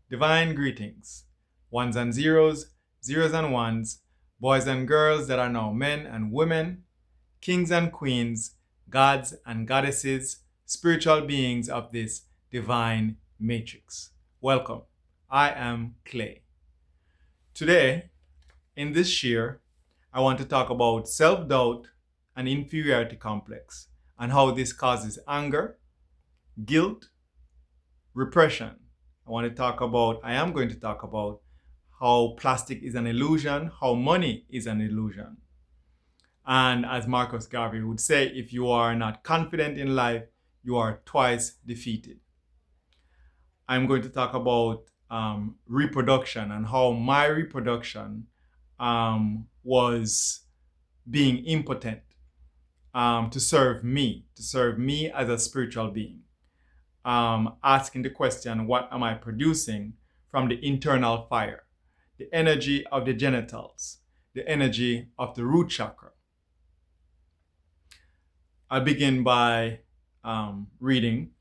Divine greetings, ones and zeros, zeros and ones, boys and girls that are now men and women, kings and queens, gods and goddesses, spiritual beings of this divine matrix. Welcome. I am Clay. Today, in this share, I want to talk about self-doubt and inferiority complex and how this causes anger, guilt, repression. I am going to talk about how plastic is an illusion, how money is an illusion. And as Marcus Garvey would say, if you are not confident in life, you are twice defeated. I'm going to talk about reproduction and how my reproduction was being impotent to serve me as a spiritual being. Asking the question, what am I producing from the internal fire, the energy of the genitals, the energy of the root chakra? I'll begin by reading.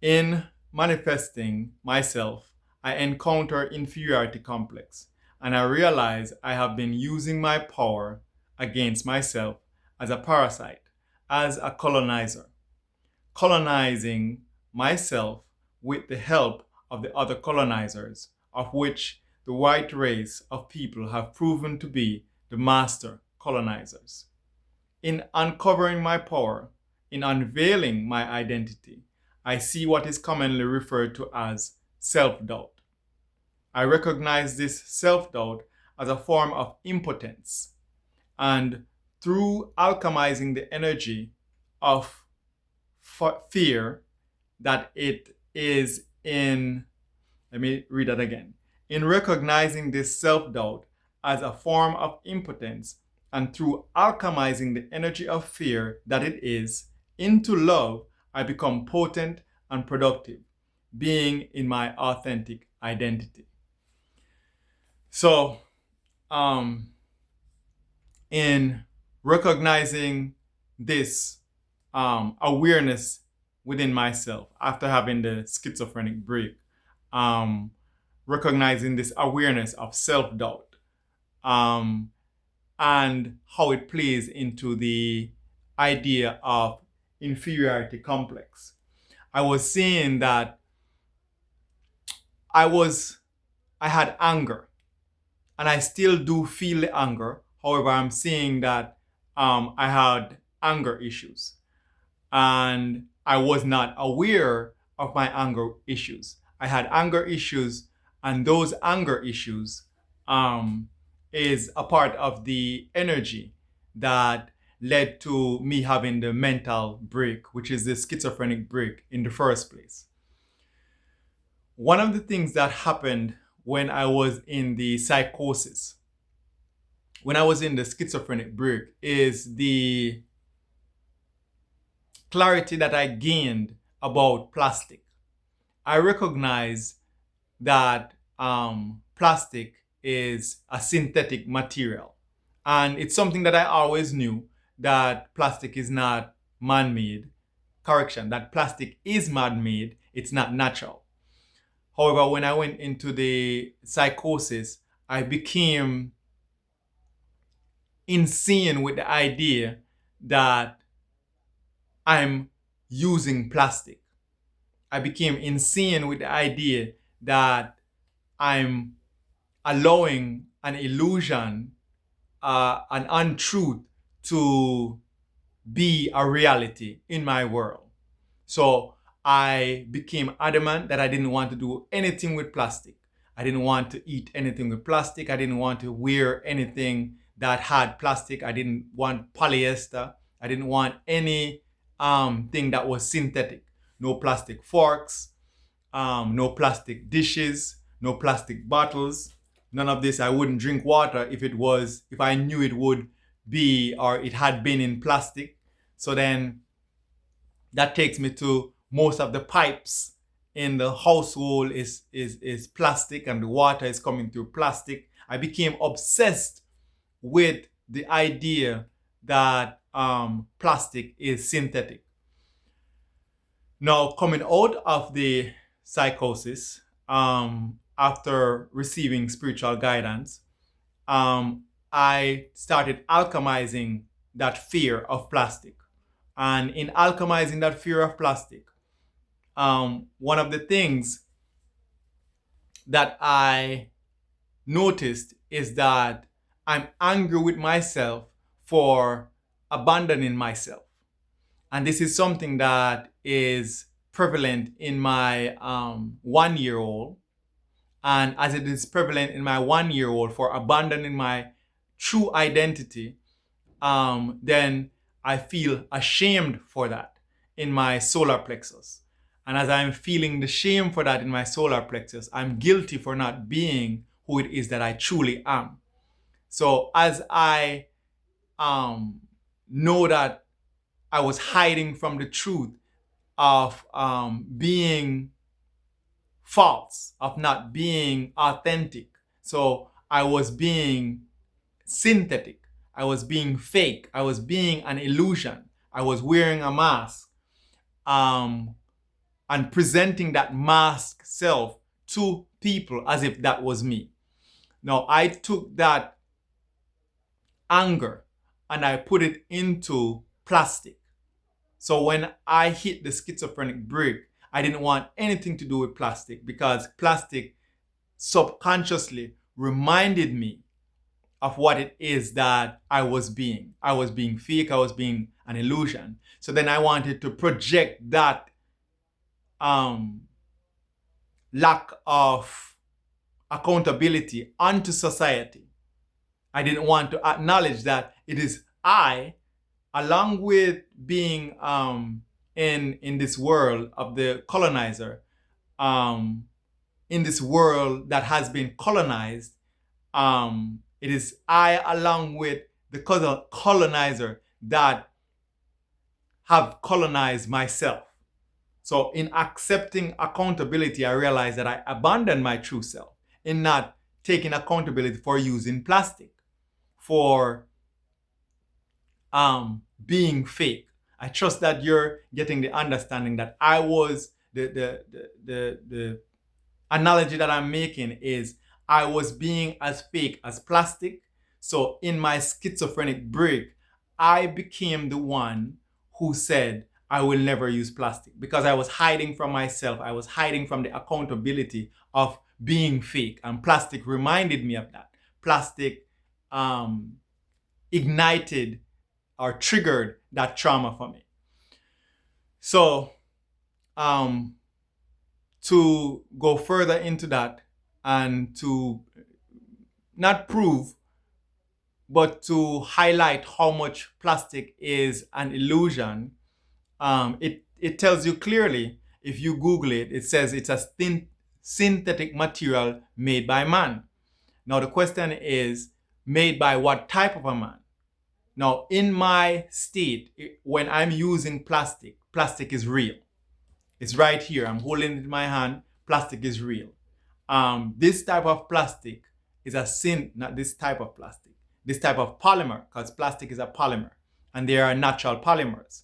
In manifesting myself, I encounter inferiority complex, and I realize I have been using my power against myself as a parasite, as a colonizer, colonizing myself with the help of the other colonizers, of which the white race of people have proven to be the master colonizers. In uncovering my power, in unveiling my identity, I see what is commonly referred to as self-doubt. I recognize this self-doubt as a form of impotence, and through alchemizing the energy of fear that it is in, let me read that again. In recognizing this self-doubt as a form of impotence, and through alchemizing the energy of fear that it is into love, I become potent and productive, being in my authentic identity. So, in recognizing this awareness within myself after having the schizophrenic break, recognizing this awareness of self-doubt, and how it plays into the idea of inferiority complex. I was seeing that I had anger, and I still do feel the anger. However, I'm seeing that I had anger issues, and I was not aware of my anger issues. I had anger issues, and those anger issues is a part of the energy that led to me having the mental break, which is the schizophrenic break in the first place. One of the things that happened when I was in the psychosis, when I was in the schizophrenic break, is the clarity that I gained about plastic. I recognize that plastic is a synthetic material. And it's something that I always knew, that plastic is not man-made. Correction, that plastic is man-made, it's not natural. However, when I went into the psychosis, I became insane with the idea that I'm using plastic. I became insane with the idea that I'm allowing an illusion, an untruth to be a reality in my world. So I became adamant that I didn't want to do anything with plastic. I didn't want to eat anything with plastic. I didn't want to wear anything that had plastic. I didn't want polyester. I didn't want any thing that was synthetic. No plastic forks, no plastic dishes, no plastic bottles. None of this. I wouldn't drink water if I knew it would be, or it had been in plastic. So then that takes me to most of the pipes in the household is plastic, and the water is coming through plastic. I became obsessed with the idea that plastic is synthetic. Now, coming out of the psychosis, after receiving spiritual guidance, I started alchemizing that fear of plastic. And in alchemizing that fear of plastic, one of the things that I noticed is that I'm angry with myself for abandoning myself. And this is something that is prevalent in my 1 year old. And as it is prevalent in my 1 year old for abandoning my true identity, then I feel ashamed for that in my solar plexus. And as I'm feeling the shame for that in my solar plexus, I'm guilty for not being who it is that I truly am. So as I know that I was hiding from the truth of being false, of not being authentic. So I was being synthetic. I was being fake. I was being an illusion. I was wearing a mask and presenting that mask self to people as if that was me. Now, I took that anger and I put it into plastic. So when I hit the schizophrenic brick, I didn't want anything to do with plastic because plastic subconsciously reminded me of what it is that I was being. I was being fake, I was being an illusion. So then I wanted to project that lack of accountability onto society. I didn't want to acknowledge that it is I, along with being in this world of the colonizer, in this world that has been colonized, it is I, along with the colonizer, that have colonized myself. So in accepting accountability, I realized that I abandoned my true self in not taking accountability for using plastic, for being fake. I trust that you're getting the understanding that I was the analogy that I'm making is I was being as fake as plastic. So in my schizophrenic break, I became the one who said I will never use plastic because I was hiding from myself. I was hiding from the accountability of being fake, and plastic reminded me of that. Plastic ignited or triggered that trauma for me. So to go further into that and to not prove, but to highlight how much plastic is an illusion, it tells you clearly, if you Google it, it says it's a synthetic material made by man. Now the question is, made by what type of a man? Now in my state, when I'm using plastic, plastic is real. It's right here. I'm holding it in my hand. Plastic is real. This type of plastic is not this type of plastic. This type of polymer, because plastic is a polymer, and there are natural polymers.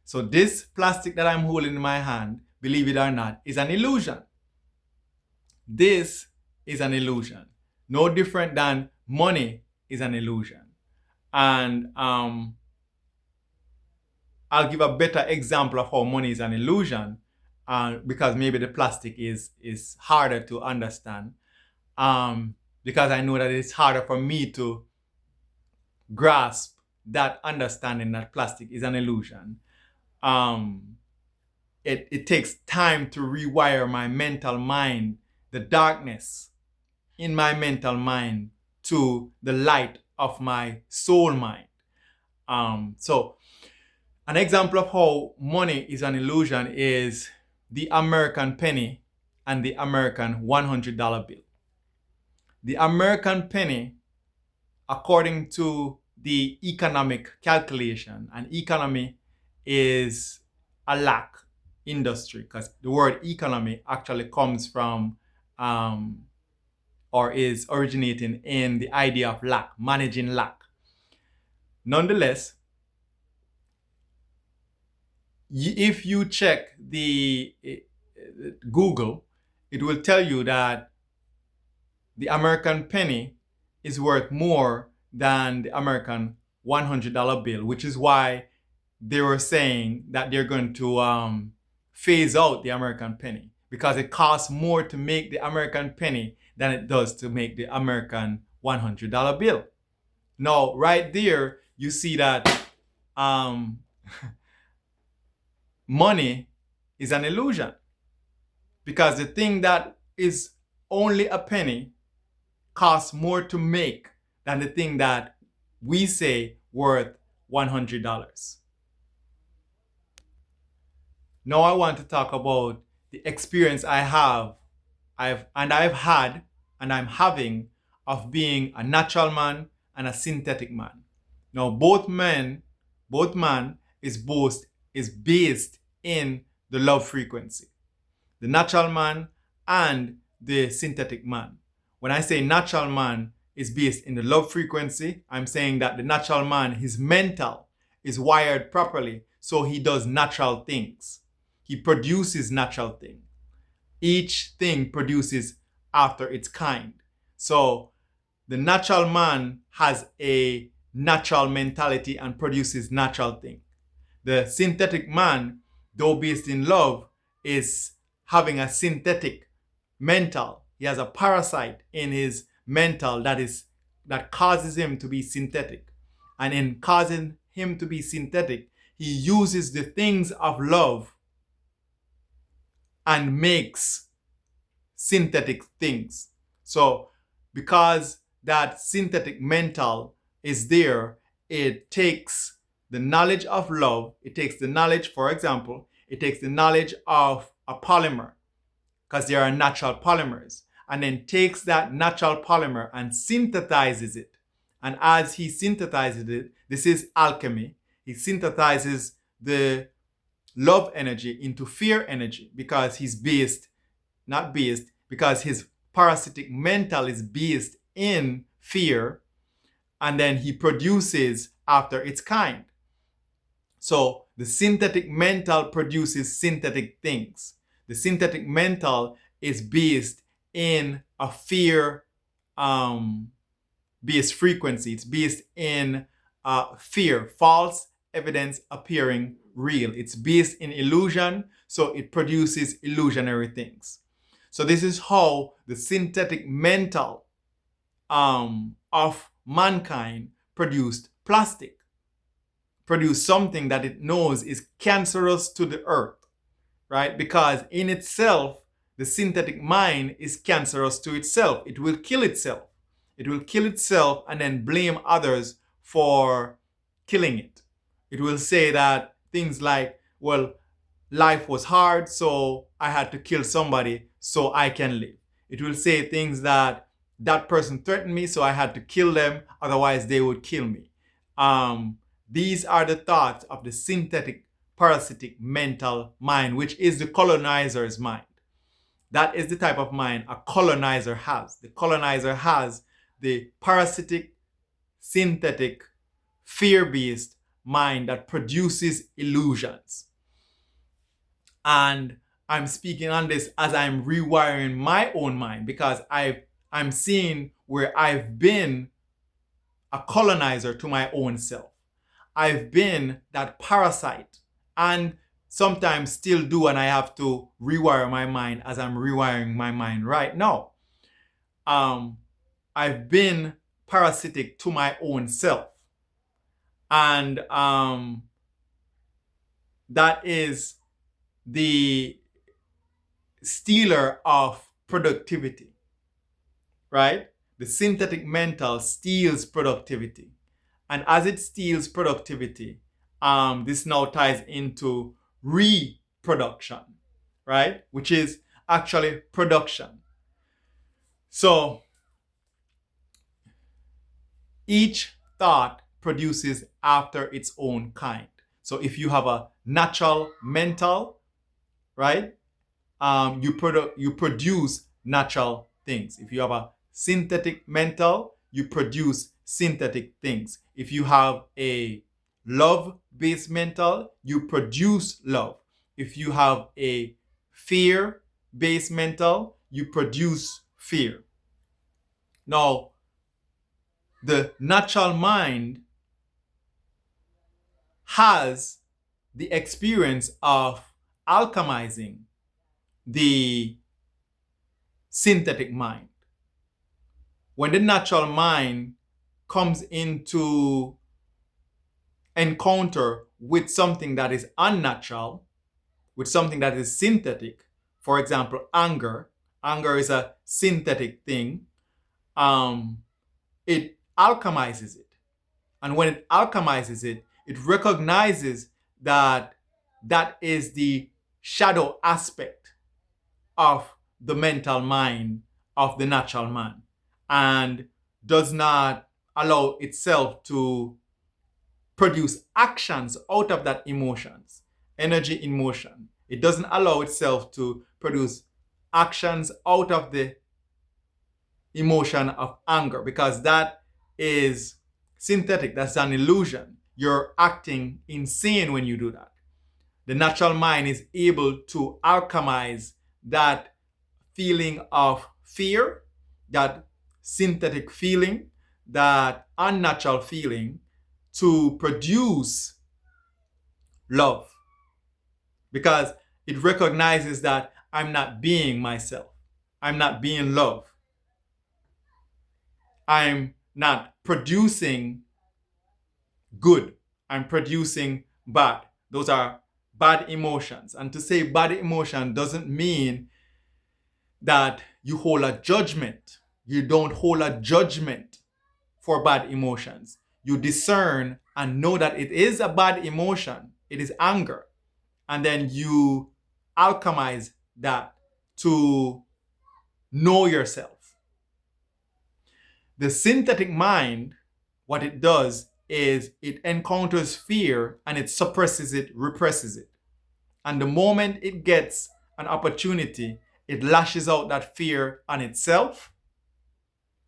So this plastic that I'm holding in my hand, believe it or not, is an illusion. This is an illusion. No different than money is an illusion. And I'll give a better example of how money is an illusion, because maybe the plastic is harder to understand, because I know that it's harder for me to grasp that understanding that plastic is an illusion. It takes time to rewire my mental mind, the darkness in my mental mind, to the light of my soul mind. So an example of how money is an illusion is the American penny and the American $100 bill. The American penny, according to the economic calculation, and economy is a lack industry, because the word economy actually comes from or is originating in the idea of lack, managing lack. Nonetheless, if you check the Google, it will tell you that the American penny is worth more than the American $100 bill, which is why they were saying that they're going to phase out the American penny because it costs more to make the American penny than it does to make the American $100 bill. Now, right there, you see that um, money is an illusion because the thing that is only a penny costs more to make than the thing that we say worth $100. Now I want to talk about the experience I've had and I'm having of being a natural man and a synthetic man. Now both man is based in the love frequency. The natural man and the synthetic man. When I say natural man is based in the love frequency, I'm saying that the natural man, his mental is wired properly, so he does natural things. He produces natural things. Each thing produces after its kind. So the natural man has a natural mentality and produces natural things. The synthetic man, though based in love, is having a synthetic mental. He has a parasite in his mental that causes him to be synthetic. And in causing him to be synthetic, he uses the things of love and makes synthetic things. So because that synthetic mental is there, it takes the knowledge of love, it takes the knowledge, for example, it takes the knowledge of a polymer, because there are natural polymers, and then takes that natural polymer and synthesizes it. And as he synthesizes it, this is alchemy, he synthesizes the love energy into fear energy because because his parasitic mental is based in fear, and then he produces after its kind. So the synthetic mental produces synthetic things. The synthetic mental is based in a fear based frequency. It's based in fear, false evidence appearing real. It's based in illusion, so it produces illusionary things. So this is how the synthetic mental of mankind produced plastic, produced something that it knows is cancerous to the earth, right? Because in itself, the synthetic mind is cancerous to itself. It will kill itself. It will kill itself and then blame others for killing it. It will say that things like, well, life was hard, so I had to kill somebody so I can live. It will say things that person threatened me, so I had to kill them, otherwise they would kill me. These are the thoughts of the synthetic parasitic mental mind, which is the colonizer's mind. That is the type of mind a colonizer has. The colonizer has the parasitic, synthetic, fear-based mind that produces illusions. And I'm speaking on this as I'm rewiring my own mind, because I'm seeing where I've been a colonizer to my own self. I've been that parasite and sometimes still do, and I have to rewire my mind as I'm rewiring my mind right now. I've been parasitic to my own self. And that is the stealer of productivity, right? The synthetic mental steals productivity. And as it steals productivity, this now ties into reproduction, right? Which is actually production. So each thought produces after its own kind. So if you have a natural mental, right? You produce natural things. If you have a synthetic mental, you produce synthetic things. If you have a love-based mental, you produce love. If you have a fear-based mental, you produce fear. Now, the natural mind has the experience of alchemizing the synthetic mind. When the natural mind comes into encounter with something that is unnatural, with something that is synthetic, for example, anger. Anger is a synthetic thing. It alchemizes it. And when it alchemizes it, it recognizes that that is the shadow aspect of the mental mind of the natural man, and does not allow itself to produce actions out of that emotions, energy in motion. It doesn't allow itself to produce actions out of the emotion of anger, because that is synthetic. That's an illusion. You're acting insane when you do that. The natural mind is able to alchemize that feeling of fear, that synthetic feeling, that unnatural feeling, to produce love, because it recognizes that I'm not being myself. I'm not being love. I'm not producing good. I'm producing bad. Those are bad emotions. And to say bad emotion doesn't mean that you hold a judgment. You don't hold a judgment for bad emotions. You discern and know that it is a bad emotion. It is anger. And then you alchemize that to know yourself. The synthetic mind, what it does is it encounters fear and it suppresses it, represses it. And the moment it gets an opportunity, it lashes out that fear on itself.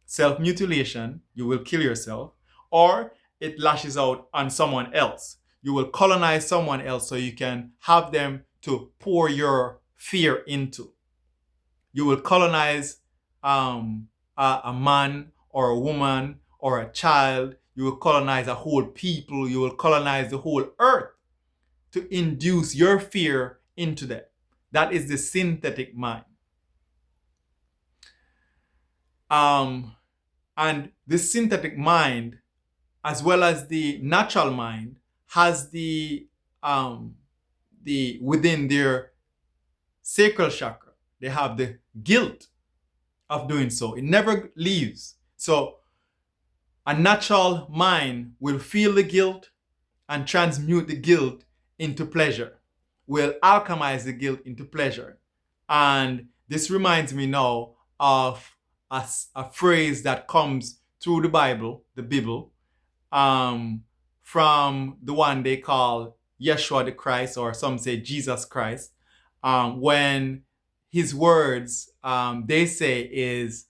Self-mutilation, you will kill yourself, or it lashes out on someone else. You will colonize someone else so you can have them to pour your fear into. You will colonize a man or a woman or a child. You will colonize a whole people. You will colonize the whole earth to induce your fear into them. That is the synthetic mind. And the synthetic mind, as well as the natural mind, has the within their sacral chakra, they have the guilt of doing so. It never leaves. So a natural mind will feel the guilt and transmute the guilt into pleasure, will alchemize the guilt into pleasure. And this reminds me now of a phrase that comes through the Bible, from the one they call Yeshua the Christ, or some say Jesus Christ, when his words, they say is,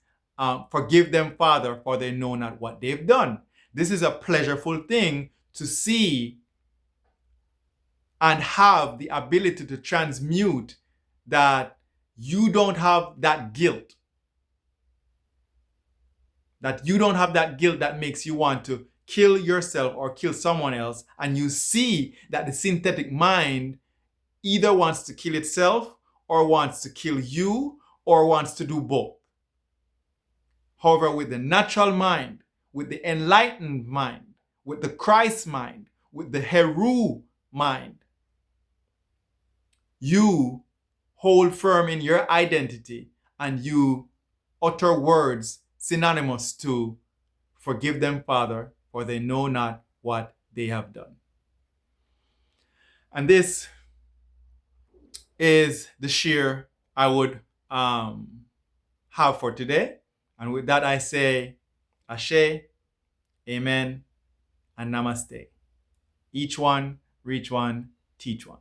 forgive them, Father, for they know not what they've done. This is a pleasureful thing to see and have the ability to transmute that you don't have that guilt. That you don't have that guilt that makes you want to kill yourself or kill someone else. And you see that the synthetic mind either wants to kill itself or wants to kill you or wants to do both. However, with the natural mind, with the enlightened mind, with the Christ mind, with the Heru mind, you hold firm in your identity and you utter words synonymous to forgive them, Father, for they know not what they have done. And this is the share I would have for today. And with that, I say Ashe, Amen, and Namaste. Each one, reach one, teach one.